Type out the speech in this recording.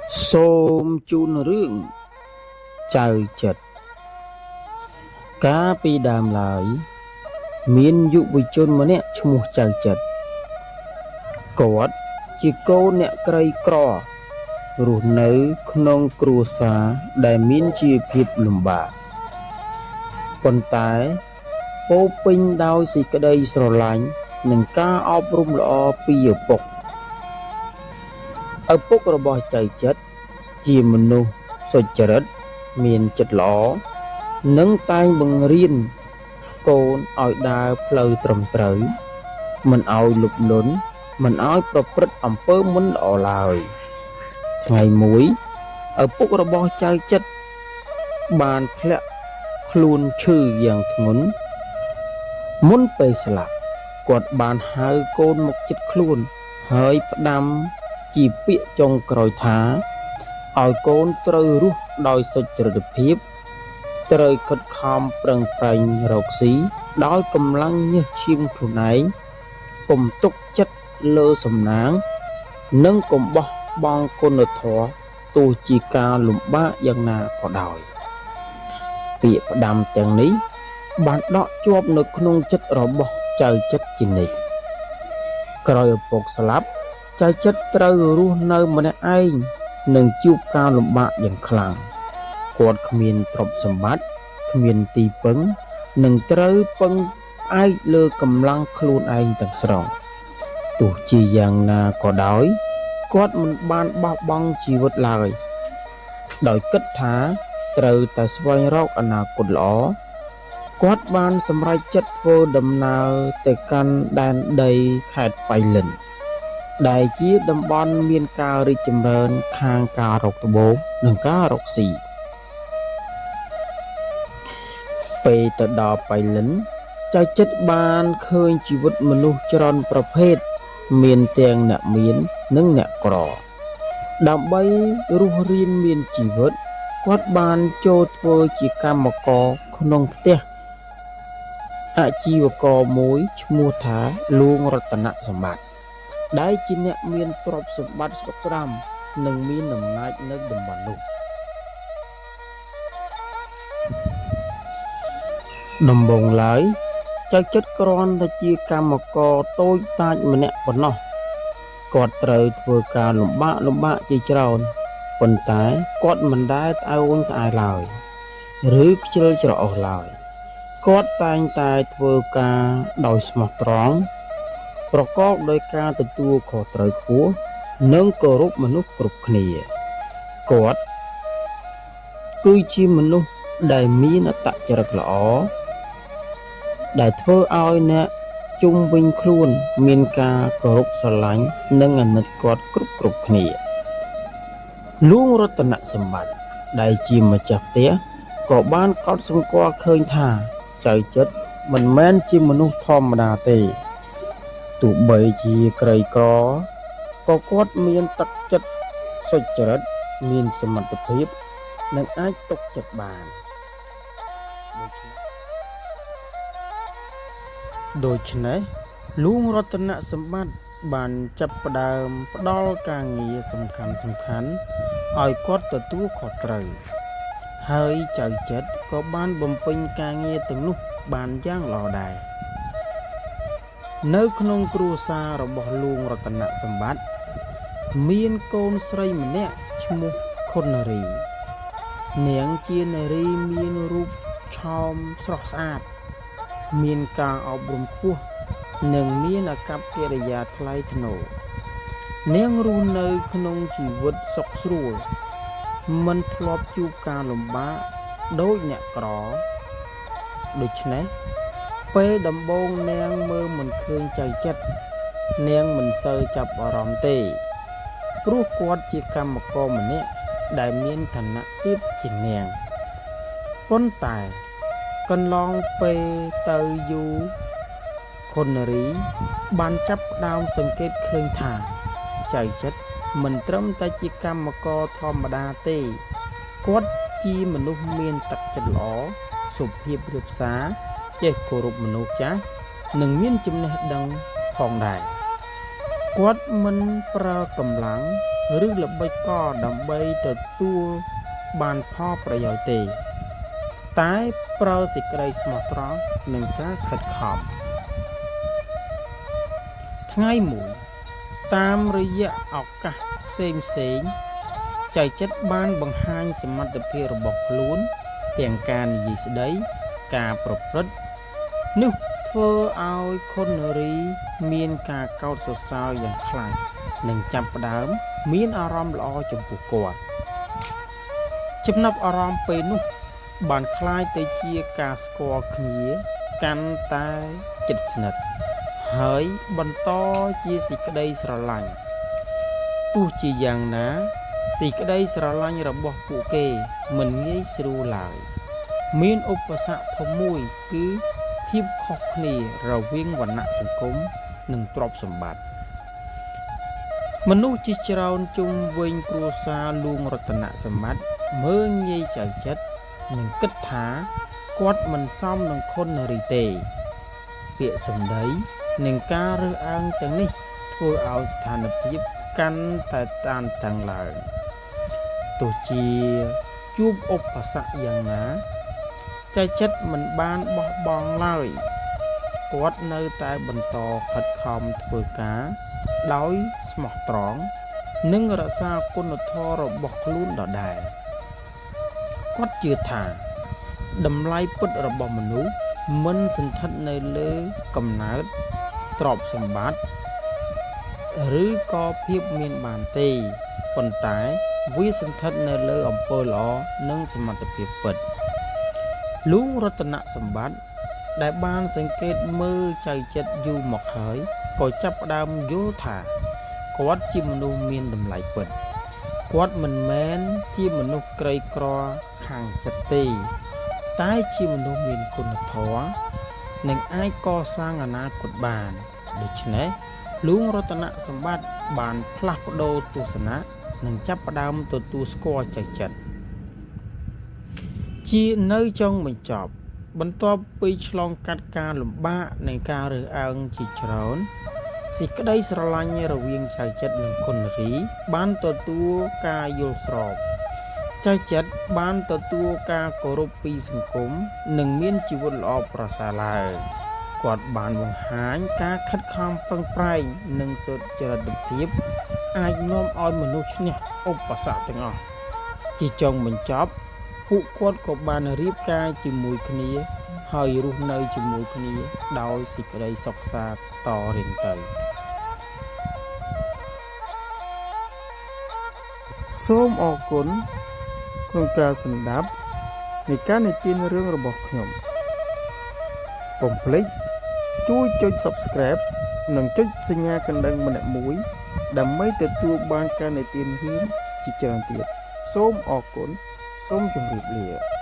Xôm chun rương chào chật cá pi đàm lại miên dụ với chôn mà nè chung chào chật cột chỉ cô nè cây cỏ rủ nới non cua xa đại miên chi phiệp lùm bạc còn tái phố pin đau xì cái đây sờ lạnh nâng cá ốp rung lọ pi ở bốc rồi bỏ chạy chết chỉ mình nu soi chết miền chết lỏ nâng tay bằng riêng cô ỏi đa pleu trầm trời mình ỏi lục lớn mình ỏiประអំពើមិនល្អឡើយថ្ងៃមួយឪពុករបស់ចៅចិត្តបានធ្លាក់ខ្លួនឈឺយ៉ាងធ្ងន់មុនពេលស្លាប់គាត់បានហៅកូនមកជិតខ្លួនហើយផ្ដាំជាពាក្យចុងក្រោយថាឲ្យកូនត្រូវរស់ដោយសុចរិតភាពត្រូវខិតខំប្រឹងប្រែងរកស៊ីដោយកម្លាំងញើសឈាមខ្លួនឯងកុំទុកចិត្តលើសំណាងនិងកុំបោះបង់គុណធម៌ទោះជាការលំបាកយ៉ាងណាក៏ដោយពាក្យផ្ដាំទាំងនេះបានដកជាប់នៅក្នុងចិត្តរបស់ចៅចិត្តជានិច្ចក្រោយឪពុកស្លាប់ចៅចិត្តត្រូវរស់នៅម្នាក់ឯងនិងជួបការលំបាកយ៉ាងខ្លាំងគាត់គ្មានទ្រព្យសម្បត្តិគ្មានទីពឹងនិងត្រូវពឹងផ្អែកលើកម្លាំងខ្លួនឯងទាំងស្រុងទោះជាយ៉ាងណាក៏ដោយគាត់មិនបានបោះបង់ជីវិតឡើយដោយគិតថាត្រូវតែស្វែងរកអនាគតល្អគាត់បានសម្រេចចិត្តធ្វើដំណើរទៅកាន់ដែនដីខេត្តបៃលិនដែលជាតំបន់មានការរីកចម្រើនខាងការរកត្បូងនិងការរកស៊ីពេលទៅដល់បៃលិនចៅចិត្តបានឃើញជីវិតមនុស្សច្រើនប្រភេទមានទាំងអ្នកមាននិងអ្នកក្រដើម្បីរស់រានមានជីវិតគាត់បានចូលធ្វើជាកម្មករក្នុងផ្ទះអាជីវករមួយឈ្មោះថាលួងរតនសម្បត្តិដែលជាអ្នកមានទ្រព្យសម្បត្តិស្រុកស្រាំនិងមានអំណាចនៅតំបន់នោះដំបូងឡើយចៅចិត្តគ្រាន់តែជាកម្មករតូចតាចម្នាក់ប៉ុណ្ណោះគាត់ត្រូវធ្វើការលំបាកជាច្រើនប៉ុន្តែគាត់មិនដែលត្អូញត្អែរឡើយឬខ្ជិលច្រអូសឡើយគាត់តែងតែធ្វើការដោយស្មោះត្រង់ប្រកបដោយការទទួលខុសត្រូវខ្ពស់និងគោរពមនុស្សគ្រប់គ្នាគាត់គឺជាមនុស្សដែលមានអត្តចរិតល្អដែលធ្វើឲ្យអ្នកជុំវិញខ្លួនមានការគោរពស្រឡាញ់និងអាណិតគាត់គ្រប់គ្នាលួងរតនសម្បត្តិដែលជាម្ចាស់ផ្ទះក៏បានកត់សម្គាល់ឃើញថាចៅចិត្តមិនមែនជាមនុស្សធម្មតាទេទោះបីជាក្រីក្រក៏គាត់មានទឹកចិត្តសុចរិតមានសមត្ថភាពនិងអាចទុកចិត្តបានដូច្នេះលួងរតនសម្បត្តិបានចាប់ផ្ដើមផ្ដល់ការងារសំខាន់ឲ្យគាត់ទទួលខុសត្រូវហើយចៅចិត្តក៏បានបំពេញការងារទាំងនោះបានយ៉ាងល្អដែរនៅក្នុងគ្រួសាររបស់លួងរតនសម្បត្តិមានកូនស្រីម្នាក់ឈ្មោះខុននារីនាងជានារីមានរូបឆោមស្រស់ស្អាតមានការអប់រំខ្ពស់និងមានអាកប្បកិរិយាថ្លៃថ្នូរនាងរស់នៅក្នុងជីវិតសុខស្រួលមិនធ្លាប់ជួបការលំបាកដូចអ្នកក្រដូច្នេះពេលដំបូងនាងមើលមិនឃើញចៅចិត្តនាងមិនសូវចាប់អារម្មណ៍ទេព្រោះគាត់ជាកម្មករម្នាក់ដែលមានឋានៈទាបជាងនាងប៉ុន្តែកន្លងពេលទៅយូរខុននារីបានចាប់ផ្ដើមសង្កេតឃើញថាចៅចិត្តមិនត្រឹមតែជាកម្មករធម្មតាទេគាត់ជាមនុស្សមានទឹកចិត្តល្អសុភាពរាបសារចេះគោរពមនុស្សចាស់និងមានចំណេះដឹងផងដែរគាត់មិនប្រើកម្លាំង ឬល្បិចកលដើម្បីទទួលបានផលប្រយោជន៍ទេតែប្រើសេចក្តីស្មោះត្រង់និងការខិតខំថ្ងៃមួយតាមរយៈឱកាសផ្សេងចៅចិត្តបានបង្ហាញសមត្ថភាពរបស់ខ្លួនទាំងការនិយាយស្ដីការប្រព្រឹត្តនោះធ្វើឲ្យខុននារីមានការកោតសរសើរយ៉ាងខ្លាំងនិងចាប់ផ្ដើមមានអារម្មណ៍ល្អចំពោះគាត់ចំណាប់អារម្មណ៍ពេលនោះបានคล้ายទៅជាការស្គាល់គ្នាកាន់តែជិតស្និទ្ធហើយបន្តជាសេចក្តីស្រឡាញ់ទោះជាយ៉ាងណាសេចក្តីស្រឡាញ់របស់ពួកគេមិនងាយស្រួលឡើយមានឧបសគ្គធំមួយគឺភាពខុសគ្នារវាងវណ្ណៈសង្គមនិងទ្រព្យសម្បត្តិមនុស្សជាច្រើនជុំវិញគ្រួសារលួងរតនសម្បត្តិមើលងាយចៅចិត្តនិងគិតថាគាត់មិនសមនឹងខុននារីទេពាក្យសម្ដីនិងការរើសអើងទាំងនេះធ្វើឲ្យស្ថានភាពកាន់តែតានតឹងឡើងទោះជាជួបឧបសគ្គយ៉ាងណាចៅចិត្តមិនបានបោះបង់ឡើយគាត់នៅតែបន្តខិតខំធ្វើការដោយស្មោះត្រង់និងរក្សាគុណធម៌របស់ខ្លួនដដែលគាត់ជឿថាតម្លៃពិតរបស់មនុស្សមិនសន្ធិដ្ឋនៅលើកំណើតទ្រព្យសម្បត្តិឬក៏ភាពមានបានទេប៉ុន្តែវាសន្ធិដ្ឋនៅលើអំពើល្អនិងសមត្ថភាពពិតលួងរតនសម្បត្តិដែលបានសង្កេតមើលចៅចិត្តយូរមកហើយក៏ចាប់ផ្ដើមយល់ថាគាត់ជាមនុស្សមានតម្លៃពិតគាត់មិនមែនជាមនុស្សក្រីក្រខាងចិត្តទេតែជាមនុស្សមានគុណធម៌និងអាចកសាងអនាគតបានដូច្នេះលួងរតនសម្បត្តិបានផ្លាស់ប្ដូរទស្សនៈនិងចាប់ផ្ដើមទទួលស្គាល់ចៅចិត្តជានៅចុងបញ្ចប់បន្ទាប់ពីឆ្លងកាត់ការលំបាកនិងការរើសអើងជាច្រើនសេចក្តីស្រឡាញ់រវាងចៅចិត្តនិងខុននារីបានទទួលការយល់ស្របចៅចិត្តបានទទួលការគោរពពីសង្គមនិងមានជីវិតល្អប្រសើរឡើងគាត់បានបង្ហាញការខិតខំប្រឹងប្រែងនិងសុចរិតភាពអាចនាំឲ្យមនុស្សឈ្នះឧបសគ្គទាំងអស់ជាចុងបញ្ចប់ពួកគាត់ក៏បានរៀបការជាមួយគ្នាហើយរស់នៅជាមួយគ្នាដោយសេចក្តីសុខសាន្តតរៀងទៅសូមអរគុណក្នុងការស្ដាប់នៃការនិទានរឿងរបស់ខ្ញុំកុំភ្លេចជួយចុច Subscribe និងចុចសញ្ញាកណ្ដឹងម្នាក់មួយដើម្បីទទួលបានការនិទានរឿងជាច្រើនទៀតសូមអរគុណសូមជម្រាបលា